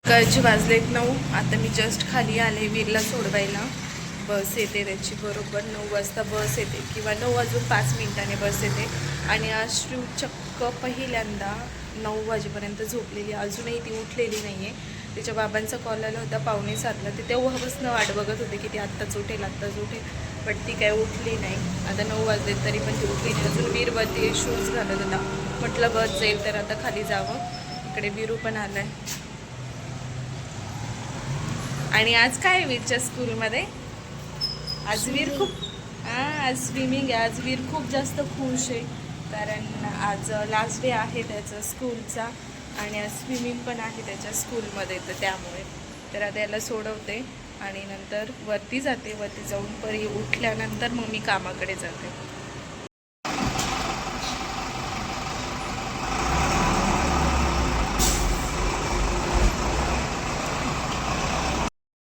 सकाळचे वाजलेत 9. आता मी जस्ट खाली आले वीरला सोडवायला. बस येते त्याची बरोबर 9 वाजता बस येते किंवा 9 वाजून 5 मिनिटांनी बस येते. आणि आज श्रीव चक्क पहिल्यांदा 9 वाजेपर्यंत झोपलेली, अजूनही ती उठलेली नाही आहे. तिच्या बाबांचा कॉल आला होता 6:45ला. ते तेव्हापासून वाट बघत होते की ती आत्ताच उठेल आत्ताच उठेल, पण ती काय उठली नाही. आता 9 वाजले तरी पण ती उठली नाही. अजून वीरवरती शूज घालत होता. म्हटलं बस जाईल तर आता खाली जावं. इकडे वीरू पण आला आहे. आणि आज काय वीरच्या स्कूलमध्ये आज वीर खूप आज स्विमिंग आहे. आज वीर खूप जास्त खुश आहे कारण आज लास्ट डे आहे त्याचा स्कूलचा आणि आज स्विमिंग पण आहे त्याच्या स्कूलमध्ये. तर त्यामुळे तर आता याला सोडवते आणि नंतर वरती जाते. वरती जाऊन परी उठल्यानंतर मग मी कामाकडे जाते.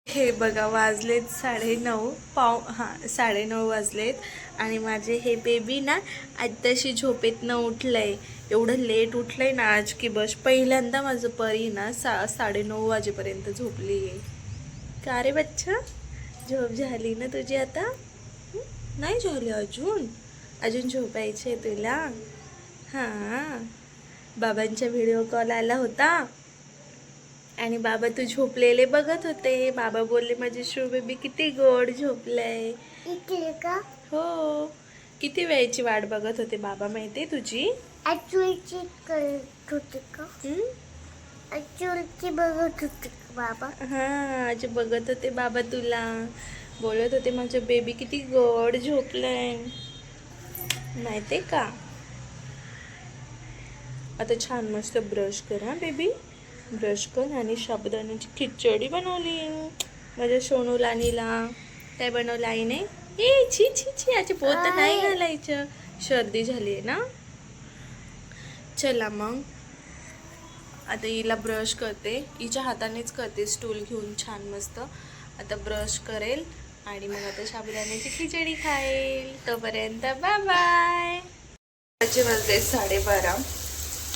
हे बघा वाजलेत 9:30 9:30 वाजलेत आणि माझे हे बेबी ना आत्ताशी झोपेतनं उठलंय. एवढं लेट उठलंय ना आज की बस पहिल्यांदा माझं परी ना 9:30 वाजेपर्यंत झोपली आहे. का रे बच्चा, झोप झाली ना तुझी आता? नाही झाली अजून? अजून झोपायचे तुला? हां, बाबांचा व्हिडिओ कॉल आला होता आणि बाबा तू झोपलेले बघत होते. बाबा बोलले माझे शू बेबी किती गोड झोपलंय. का हो, किती वेळची वाट बघत होते बाबा माहितीये तुझी? बघत होते बाबा. हा, आज बघत होते बाबा तुला. बोलत होते माझं बेबी किती गोड झोपलंय माहितीये का. आता छान मस्त ब्रश कर हा बेबी. ब्रश कर आणि साबुदाण्याची खिचडी बनवली माझ्या सोनू लानीला. काय बनवलं आईने? ए छी छी छी, याची पोत नाही घालायचं, सर्दी झाली आहे ना. चला मग आता हिला ब्रश करते. हिच्या हातानेच करते स्टूल घेऊन छान मस्त. आता ब्रश करेल आणि मग आता साबुदाण्याची खिचडी खाईल. तोपर्यंत बाय बाय. वाजले 12:30.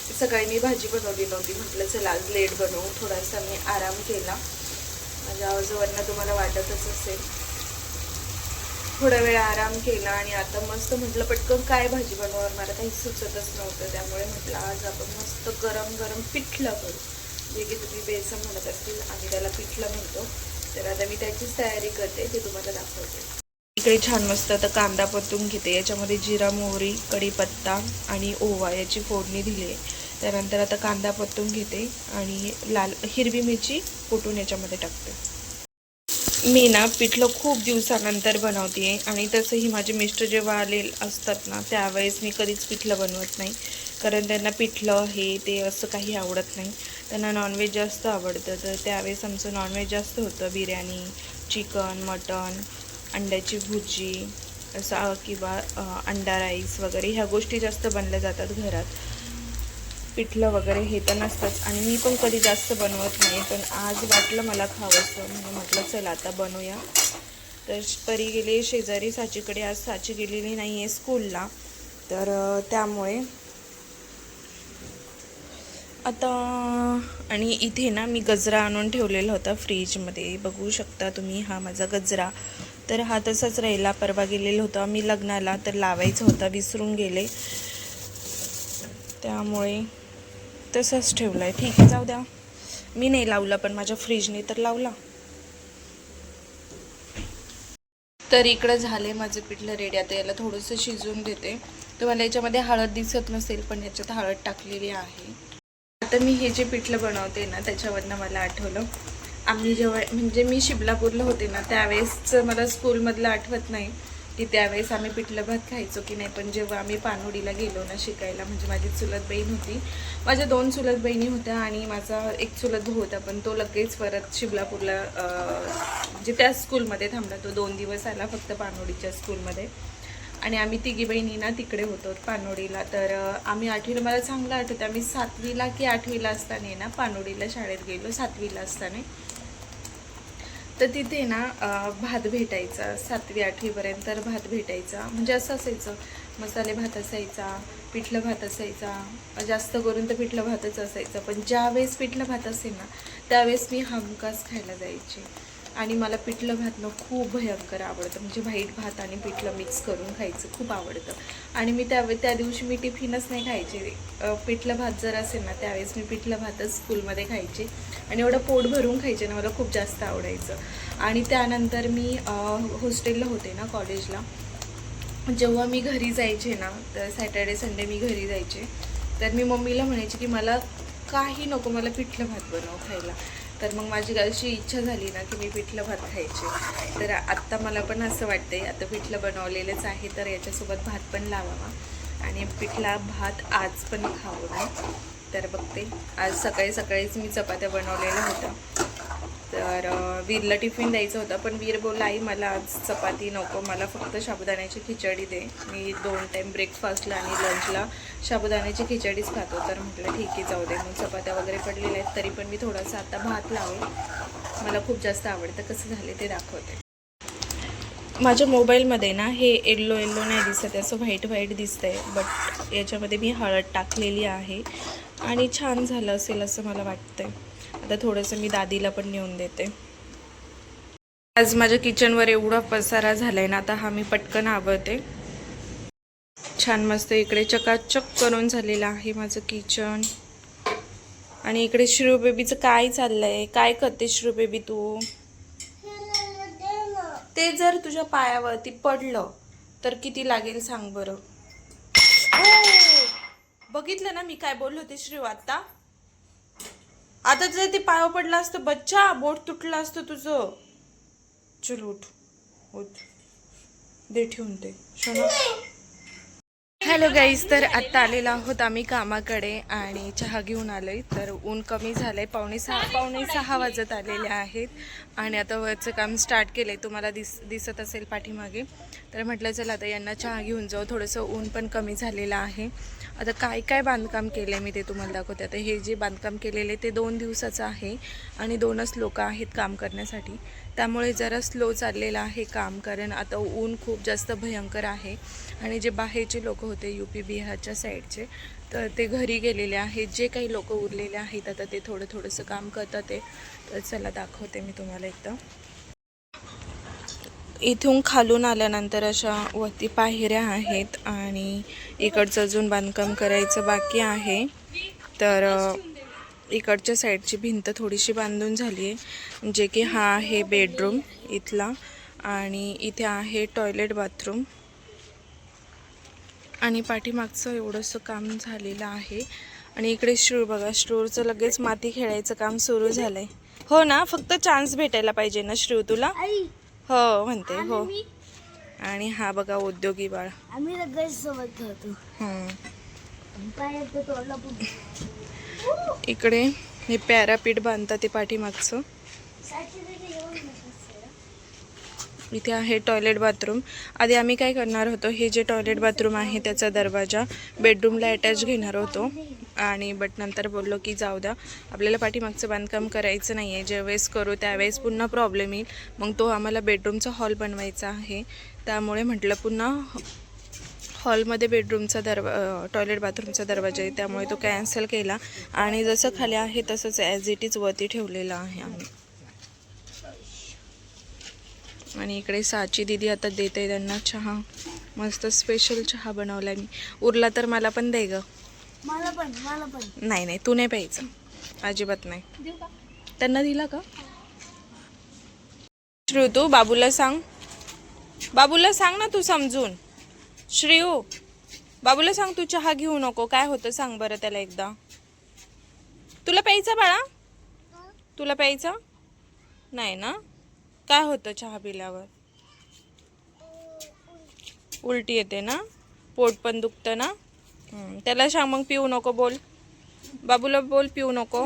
सकाळी मी भाजी बनवली नव्हती. म्हटलं चला आज लेट बनवू. थोडासा मी आराम केला. माझ्या आवाजावरनं तुम्हाला वाटतच असेल. थोडा वेळ आराम केला आणि आता मस्त म्हटलं पटकन काय भाजी बनवणार, मला काही सुचतच नव्हतं. त्यामुळे म्हटलं आज आपण मस्त गरम गरम पिठलं करू, जे की तुम्ही बेसन म्हणत असतील, आम्ही त्याला पिठलं म्हणतो. तर आता मी त्याचीच तयारी करते, ते तुम्हाला दाखवते. इकडे छान मस्त आता कांदा परतून घेते. याच्यामध्ये जिरा मोहरी कढीपत्ता आणि ओवा याची फोडणी दिली आहे. त्यानंतर आता कांदा परतून घेते आणि हिरवी मिरची कुटून याच्यामध्ये टाकते. मी ना पिठलं खूप दिवसानंतर बनवते आहे आणि तसंही माझे मिस्टर जेव्हा आले असतात ना त्यावेळेस मी कधीच पिठलं बनवत नाही, कारण त्यांना पिठलं हे ते असं काही आवडत नाही. त्यांना नॉनव्हेज जास्त आवडतं. तर त्यावेळेस आमचं नॉनव्हेज जास्त होतं. बिर्याणी, चिकन, मटण, अंड्याची भुर्जी असा किंवा अंडा राईस वगैरे ह्या गोष्टी जास्त बनल्या जातात घरात. पिठलं वगैरे हे तर नसतंच आणि मी पण कधी जास्त बनवत नाही. पण आज वाटलं मला खावंसं म्हणून म्हटलं चला आता बनवूया. तर परी गेली शेजारी साचीकडे. आज साची गेलेली नाही आहे स्कूलला, तर त्यामुळे आता. आणि इथे ना मी गजरा आणून ठेवलेला होता फ्रीजमध्ये, बघू शकता तुम्ही. हा माझा गजरा तर हा तसाच राहिला. परवा गेलेला होता मी लग्नाला, तर लावायचा होता, विसरून गेले, त्यामुळे तसंच ठेवला आहे. ठीक आहे, जाऊ द्या. मी नाही लावला पण माझ्या फ्रीजने तर लावला. तर इकडं झाले माझं पिठलं रेडी. आता याला थोडंसं शिजवून देते. तुम्हाला याच्यामध्ये हळद दिसत नसेल पण याच्यात हळद टाकलेली आहे. आता मी हे जे पिठलं बनवते ना त्याच्यावरनं मला आठवलं, आम्ही जेव्हा म्हणजे मी शिबलापूरला होते ना त्यावेळेसचं मला स्कूलमधलं आठवत नाही की त्यावेळेस आम्ही पिठलं भात खायचो की नाही. पण जेव्हा आम्ही पानोडीला गेलो ना शिकायला, म्हणजे माझी चुलत बहीण होती, माझ्या 2 चुलत बहिणी होत्या आणि माझा एक चुलत भाऊ होता, पण तो लगेच परत शिबलापूरला म्हणजे त्या स्कूलमध्ये थांबला. तो 2 दिवस आला फक्त पानोडीच्या स्कूलमध्ये आणि आम्ही तिघी बहिणी ना तिकडे होतो पानोडीला. तर आम्ही 8वीला, मला चांगलं आठवतं, आम्ही 7वीला की 8वीला असताना ना पानोडीला शाळेत गेलो. 7वीला असताना तर तिथे ना भात भेटायचा. 7वी 8वीपर्यंत भात भेटायचा. म्हणजे असं असायचं, मसाले भात असायचा, पिठलं भात असायचा, जास्त करून तर पिठलं भातच असायचं. पण ज्या वेळेस पिठलं भात असेल ना त्यावेळेस मी हमखास खायला जायचे. आणि मला पिठलं भात खूप भयंकर आवडतं, म्हणजे व्हाईट भात आणि पिठलं मिक्स करून खायचं खूप आवडतं. आणि मी त्या दिवशी मी टिफिनच नाही खायचे. पिठलं भात जर असेल ना त्यावेळेस मी पिठलं भातच स्कूलमध्ये खायचे आणि एवढं पोट भरून खायचे ना, मला खूप जास्त आवडायचं. आणि त्यानंतर मी हॉस्टेलला होते ना कॉलेजला, जेव्हा मी घरी जायचे ना, तर सॅटर्डे संडे मी घरी जायचे, तर मी मम्मीला म्हणायचे की मला काही नको, मला पिठलं भात बनव खायला. तर मग माझी अशी इच्छा झाली ना की मी पिठलं भात खायचे. तर आत्ता मला पण असं वाटते, आता पिठलं बनवलेलंच आहे तर याच्यासोबत भात पण लावावा आणि पिठला भात आज पण खावं. तर बघते, आज सकाळी सकाळीच मी चपात्या बनवलेल्या होत्या. तर वीरला टिफिन द्यायचं होतं, पण वीर बोलला आई मला आज चपाती नको, मला फक्त साबुदाण्याची खिचडी दे. मी 2 टाईम ब्रेकफास्टला आणि लंचला साबुदाण्याची खिचडीच खातो. तर म्हटलं ठीक आहे जाऊ दे. मग चपात्या वगैरे पडलेल्या आहेत, तरी पण मी थोडासा आता भात लावेल. मला खूप जास्त आवडतं. कसं झाले ते दाखवते. माझ्या मोबाईलमध्ये ना हे येल्लो नाही दिसत, असं व्हाईट दिसतंय, बट याच्यामध्ये मी हळद टाकलेली आहे आणि छान झालं असेल असं मला वाटतंय. आता थोडंसं मी दादीला पण नेऊन देते. आज माझ्या किचनवर एवढा पसारा झालाय ना, आता हा मी पटकन आवरते. छान मस्त इकडे चकाचक करून झालेलं आहे माझं किचन. आणि इकडे श्रू बेबीचं काय चाललंय, काय करते श्रू बेबी तू? ते जर तुझ्या पायावरती पडलं तर किती लागेल सांग बरं. बघितलं ना मी काय बोललो होते श्रीव आता जर ते पायावर पडलं असतं बच्चा, बोट तुटलं असतं तुझं. चल उठ उठ, दे ठेवून ते शोना. हॅलो गाईज, तर आत्ता आलेलो आहोत आम्ही कामाकडे आणि चहा घेऊन आलोय. तर ऊन कमी झालंय, पावणे सहा वाजत आलेले आहेत आणि आता वरचं काम स्टार्ट केलंय. तुम्हाला दिसत असेल पाठीमागे. तर म्हटलं चला आता यांना चहा घेऊन जाऊ, थोडंसं ऊन पण कमी झालेलं आहे. आता काय बांधकाम केलं मी ते तुम्हाला दाखवते. आता हे जे बांधकाम केलेले ते 2 दिवसाचं आहे आणि 2च लोक आहेत काम करण्यासाठी, त्यामुळे जरा स्लो चाललेलं आहे काम. कारण आता ऊन खूप जास्त भयंकर आहे आणि जे बाहेरचे लोक होते UP बिहारच्या साईडचे, तर ते घरी गेलेले आहेत. जे काही लोक उरलेले आहेत आता ते थोडंसं काम करतात ते. तर चला दाखवते मी तुम्हाला एकदा. इथून खालून आल्यानंतर अशा वरती पायऱ्या आहेत आणि इकडचं अजून बांधकाम करायचं बाकी आहे. तर इकडच्या साईडची भिंत थोडीशी बांधून झाली आहे, जे की हा आहे बेडरूम इथला आणि इथे आहे टॉयलेट बाथरूम आणि पाठीमागचं एवढंसं काम झालेलं आहे. आणि इकडे श्रूर बघा, श्रूरचं लगेच माती खेळायचं काम सुरू झालं आहे. हो ना, फक्त चान्स भेटायला पाहिजे ना श्रूर तुला. हो म्हणते हो. आणि हा बघा उद्योगी बाळ, आम्ही लगेच सोबत खेळतो. इकडे हे पॅरापीट बांधतात ते पाठीमागचं. इथे आहे टॉयलेट बाथरूम. आधी आम्ही काय करणार होतो, हे जे टॉयलेट बाथरूम आहे त्याचा दरवाजा बेडरूमला अटॅच घेणार होतो आणि बट नंतर बोललो की जाऊ द्या, आपल्याला पाठीमागचं बांधकाम करायचं नाही आहे, ज्यावेळेस करू त्यावेळेस पुन्हा प्रॉब्लेम येईल. मग तो आम्हाला बेडरूमचा हॉल बनवायचा आहे, त्यामुळे म्हटलं पुन्हा हॉलमध्ये बेडरूमचा टॉयलेट बाथरूमचा दरवाजा आहे, त्यामुळे तो कॅन्सल केला आणि जसं खाली आहे तसंच ॲज इट इज वरती ठेवलेलं आहे आम्ही. आणि इकडे साची दीदी आता देते त्यांना चहा. मस्त स्पेशल चहा बनवला मी. उरला तर मला पण दे ग. मला पण. नाही तू नाही प्यायचं, अजिबात नाही. त्यांना दिला का श्रेयू? तू बाबूला सांग ना तू समजून. श्रेयू, बाबूला सांग तू चहा घेऊ नको. काय होतं सांग बरं त्याला एकदा. तुला प्यायचा बाळा? तुला प्यायचं नाही ना? काय होतं चहा पिल्यावर? उलटी येते ना, पोट पण दुखतं ना. त्याला सांग मग पिऊ नको. बोल बाबूला, बोल पिऊ नको.